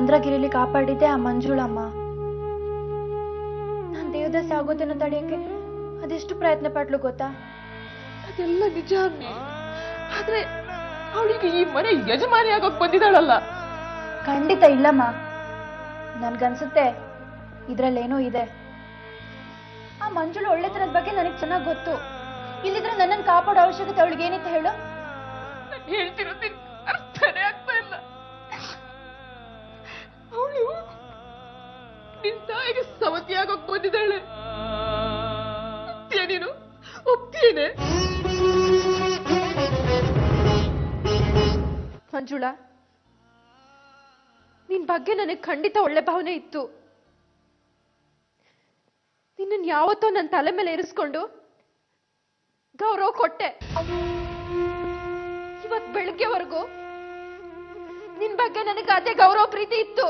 ತೊಂದ್ರೆಗಿರಿಲಿ ಕಾಪಾಡಿದ್ದೆ ಆ ಮಂಜುಳಮ್ಮ. ನಾನ್ ದೇವದಾಸಿ ಆಗೋದನ್ನ ತಡೆಯಕ್ಕೆ ಅದೆಷ್ಟು ಪ್ರಯತ್ನ ಪಟ್ಲು ಗೊತ್ತಾ? ಅದೆಲ್ಲ ನಿಜ ಅಮ್ಮಿ. ಆದ್ರೆ ಅವಳಿಗೆ ಈ ಮನೆ ಯಜಮಾನಿ ಆಗೋಕ್ ಬಂದಿದ್ದಾಳಲ್ಲ. ಖಂಡಿತ ಇಲ್ಲಮ್ಮ. ನನ್ಗನ್ಸುತ್ತೆ ಇದ್ರಲ್ಲೇನೋ ಇದೆ. ಆ ಮಂಜುಳು ಒಳ್ಳೆತನದ ಬಗ್ಗೆ ನನಗೆ ಚೆನ್ನಾಗಿ ಗೊತ್ತು. ಇಲ್ಲಿದ್ರೆ ನನ್ನನ್ನು ಕಾಪಾಡೋ ಅವಶ್ಯಕತೆ ಅವಳಿಗೆ ಏನಿತ್ತು ಹೇಳು? ಹೇಳ್ತಿರೋದು ಅರ್ಥನೇ ಆಗ್ತಾ ಇಲ್ಲ. ಅವಳು ನಿನ್ ತಾಯಿಗೆ ಸವತಿ ಆಗೋಕ್ ಬಂದಿದ್ದಾಳೆ. ನೀನು ಒಪ್ತೇನೆ? ಮಂಜುಳಾ, ನಿನ್ ಬಗ್ಗೆ ನನಗೆ ಖಂಡಿತ ಒಳ್ಳೆ ಭಾವನೆ ಇತ್ತು. ನಿನ್ನನ್ನು ಯಾವತ್ತೋ ನನ್ನ ತಲೆ ಮೇಲೆ ಇರಿಸ್ಕೊಂಡು ಗೌರವ ಕೊಟ್ಟೆ. ಇವತ್ ಬೆಳಗ್ಗೆವರೆಗೂ ನಿನ್ ಬಗ್ಗೆ ನನಗೆ ಅದೇ ಗೌರವ ಪ್ರೀತಿ ಇತ್ತು.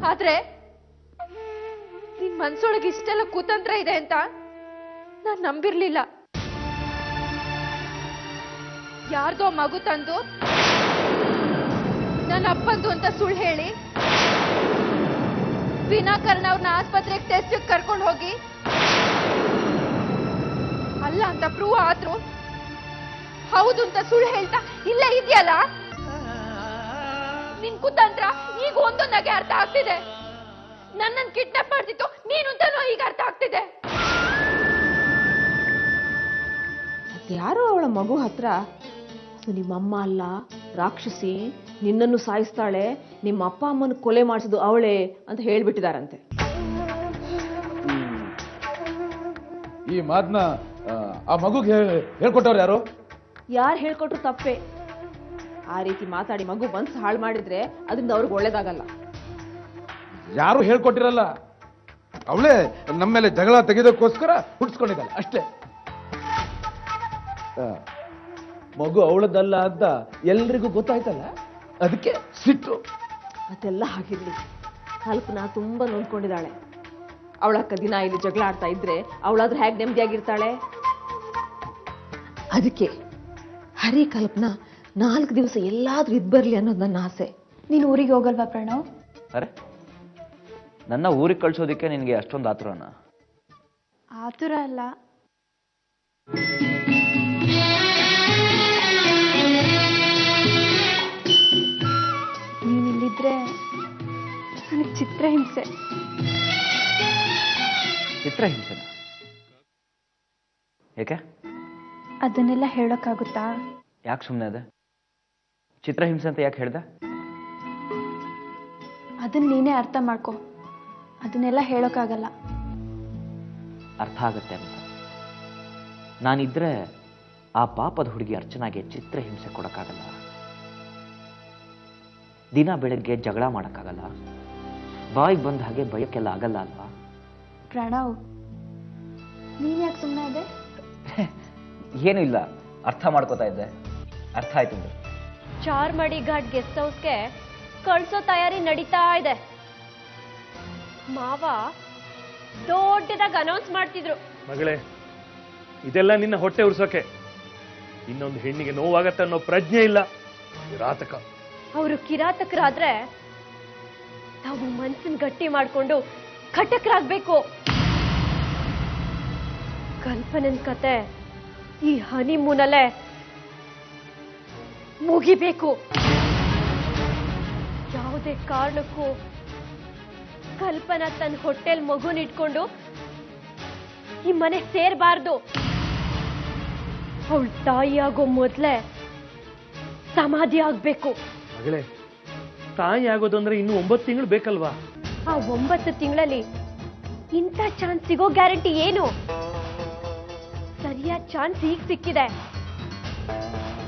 ಆದ್ರೆ ನಿನ್ ಮನ್ಸೊಳಗೆ ಇಷ್ಟೆಲ್ಲ ಕುತಂತ್ರ ಇದೆ ಅಂತ ನಾನ್ ನಂಬಿರ್ಲಿಲ್ಲ. ಯಾರ್ದೋ ಮಗು ತಂದು ನನ್ನ ಅಪ್ಪಂದು ಅಂತ ಸುಳ್ಳು ಹೇಳಿ ವಿನಾಕಾರಣ ಅವ್ರನ್ನ ಆಸ್ಪತ್ರೆಗೆ ಟೆಸ್ಟ್ ಕರ್ಕೊಂಡು ಹೋಗಿ ಅಲ್ಲ ಅಂತ ಪ್ರೂವ್ ಆದ್ರು ಹೌದು ಅಂತ ಸುಳ್ಳು ಹೇಳ್ತಾ ಇಲ್ಲೇ ಇದೆಯಲ್ಲ. ನಿನ್ ಕುತಂತ್ರ ಈಗ ಒಂದೊಂದಾಗೆ ಅರ್ಥ ಆಗ್ತಿದೆ. ನನ್ನನ್ನು ಕಿಡ್ನಾಪ್ ಮಾಡ್ತಿತ್ತು ನೀನು ಅಂತಾನೋ ಈಗ ಅರ್ಥ ಆಗ್ತಿದೆ. ಯಾರೋ ಅವಳ ಮಗು ಹತ್ರ ಅದು ನಿಮ್ಮಮ್ಮ ಅಲ್ಲ, ರಾಕ್ಷಸಿ, ನಿನ್ನನ್ನು ಸಾಯಿಸ್ತಾಳೆ, ನಿಮ್ಮ ಅಪ್ಪ ಅಮ್ಮನ ಕೊಲೆ ಮಾಡಿಸಿದ್ದು ಅವಳೇ ಅಂತ ಹೇಳ್ಬಿಟ್ಟಿದಾರಂತೆ. ಈ ಮಾತನ್ನ ಆ ಮಗುಗೆ ಹೇಳ್ಕೊಟ್ಟವ್ರು ಯಾರು? ಯಾರು ಹೇಳ್ಕೊಟ್ರು ತಪ್ಪೆ. ಆ ರೀತಿ ಮಾತಾಡಿ ಮಗು ಮನ್ಸು ಹಾಳು ಮಾಡಿದ್ರೆ ಅದರಿಂದ ಅವ್ರಿಗೆ ಒಳ್ಳೇದಾಗಲ್ಲ. ಯಾರು ಹೇಳ್ಕೊಟ್ಟಿರಲ್ಲ. ಅವಳೇ ನಮ್ಮ ಮೇಲೆ ಜಗಳ ತೆಗೆದಕ್ಕೋಸ್ಕರ ಹುಡ್ಸ್ಕೊಂಡಿದ್ದಾಳೆ ಅಷ್ಟೇ. ಮಗು ಅವಳದಲ್ಲ ಅಂತ ಎಲ್ರಿಗೂ ಗೊತ್ತಾಯ್ತಲ್ಲ, ಅದಕ್ಕೆ ಸಿಟ್ಟು. ಅದೆಲ್ಲ ಹಾಗಿರ್ಲಿ, ಕಲ್ಪನಾ ತುಂಬಾ ನೊಂದ್ಕೊಂಡಿದ್ದಾಳೆ. ಅವಳಕ್ಕ ದಿನ ಇಲ್ಲಿ ಜಗಳ ಆಡ್ತಾ ಇದ್ರೆ ಅವಳಾದ್ರೂ ಹೇಗೆ ನೆಮ್ಮದಿಯಾಗಿರ್ತಾಳೆ? ಅದಕ್ಕೆ ಹರಿ ಕಲ್ಪನಾ 4 ದಿವಸ ಎಲ್ಲಾದ್ರೂ ಇದ್ ಬರ್ಲಿ ಅನ್ನೋದು ನನ್ನ ಆಸೆ. ನೀನು ಊರಿಗೆ ಹೋಗಲ್ವಾ ಪ್ರಣವ್? ಅರೆ, ನನ್ನ ಊರಿಗೆ ಕಳ್ಸೋದಿಕ್ಕೆ ನಿನಗೆ ಅಷ್ಟೊಂದು ಆತುರನ? ಆತುರ ಅಲ್ಲ, ನೀನಿಲ್ಲಿದ್ರೆ ನನಗೆ ಚಿತ್ರಹಿಂಸೆ. ಚಿತ್ರಹಿಂಸೆನ? ಏಕೆ? ಅದನ್ನೆಲ್ಲ ಹೇಳೋಕ್ಕಾಗುತ್ತಾ? ಯಾಕೆ ಸುಮ್ಮನೆ ಅದೇ? ಚಿತ್ರಹಿಂಸೆ ಅಂತ ಯಾಕೆ ಹೇಳ್ದೆ? ಅದನ್ನ ನೀನೇ ಅರ್ಥ ಮಾಡ್ಕೊ. ಅದನ್ನೆಲ್ಲ ಹೇಳೋಕ್ಕಾಗಲ್ಲ. ಅರ್ಥ ಆಗತ್ತೆ ಅಂತ. ನಾನಿದ್ರೆ ಆ ಪಾಪದ ಹುಡುಗಿ ಅರ್ಚನಾಗೆ ಚಿತ್ರಹಿಂಸೆ ಕೊಡಕ್ಕಾಗಲ್ಲ. ದಿನ ಬೆಳಗ್ಗೆ ಜಗಳ ಮಾಡಕ್ಕಾಗಲ್ಲ. ಬಾಯಿಗೆ ಬಂದ ಹಾಗೆ ಬಯಕ್ಕೆಲ್ಲ ಆಗಲ್ಲ ಅಲ್ವಾ? ಪ್ರಣವ್, ನೀನ್ ಯಾಕೆ ಸುಮ್ಮನೆ ಇದೆ? ಏನೂ ಇಲ್ಲ, ಅರ್ಥ ಮಾಡ್ಕೋತಾ ಇದ್ದೆ. ಅರ್ಥ ಆಯ್ತು. ಚಾರ್ಮಡಿ ಘಾಟ್ ಗೆಸ್ಟ್ ಹೌಸ್ಗೆ ಕಳ್ಸೋ ತಯಾರಿ ನಡೀತಾ ಇದೆ. ಮಾವ ದೊಡ್ಡದಾಗಿ ಅನೌನ್ಸ್ ಮಾಡ್ತಿದ್ರು. ಮಗಳೇ, ಇದೆಲ್ಲ ನಿನ್ನ ಹೊಟ್ಟೆ ಉರ್ಸೋಕೆ. ಇನ್ನೊಂದು ಹೆಣ್ಣಿಗೆ ನೋವಾಗತ್ತೆ ಅನ್ನೋ ಪ್ರಜ್ಞೆ ಇಲ್ಲ. ಕಿರಾತಕ. ಅವರು ಕಿರಾತಕರಾದ್ರೆ ತಾವು ಮನ್ಸನ್ ಗಟ್ಟಿ ಮಾಡ್ಕೊಂಡು ಖಟಕರಾಗ್ಬೇಕು. ಕಲ್ಪನನ್ ಕತೆ ಈ ಹನಿಮೂನಲ್ಲೇ ಮುಗಿಬೇಕು. ಯಾವುದೇ ಕಾರಣಕ್ಕೂ ಕಲ್ಪನಾ ತನ್ನ ಹೊಟ್ಟೆಲ್ ಮಗುನಿಟ್ಕೊಂಡು ಈ ಮನೆ ಸೇರಬಾರ್ದು. ಅವಳ ತಾಯಿ ಆಗೋ ಮೊದ್ಲೇ ಸಮಾಧಿ ಆಗ್ಬೇಕು. ಮಗಳೇ, ತಾಯಿ ಆಗೋದು ಅಂದ್ರೆ ಇನ್ನು 9 ತಿಂಗಳು ಬೇಕಲ್ವಾ? ಆ 9 ತಿಂಗಳಲ್ಲಿ ಇಂಥ ಚಾನ್ಸ್ ಸಿಗೋ ಗ್ಯಾರಂಟಿ ಏನು? ಸರಿಯಾದ ಚಾನ್ಸ್ ಈಗ ಸಿಕ್ಕಿದೆ.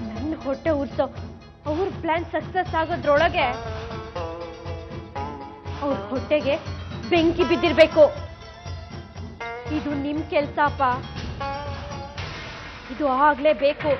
ನನ್ನ ಹೊಟ್ಟೆ ಉರ್ಸೋ ಅವ್ರ ಪ್ಲಾನ್ ಸಕ್ಸಸ್ ಆಗೋದ್ರೊಳಗೆ ಅವ್ರ ಹೊಟ್ಟೆಗೆ ಬೆಂಕಿ ಬಿದ್ದಿರ್ಬೇಕು. ಇದು ನಿಮ್ ಕೆಲ್ಸಪ್ಪ. ಇದು ಆಗ್ಲೇಬೇಕು.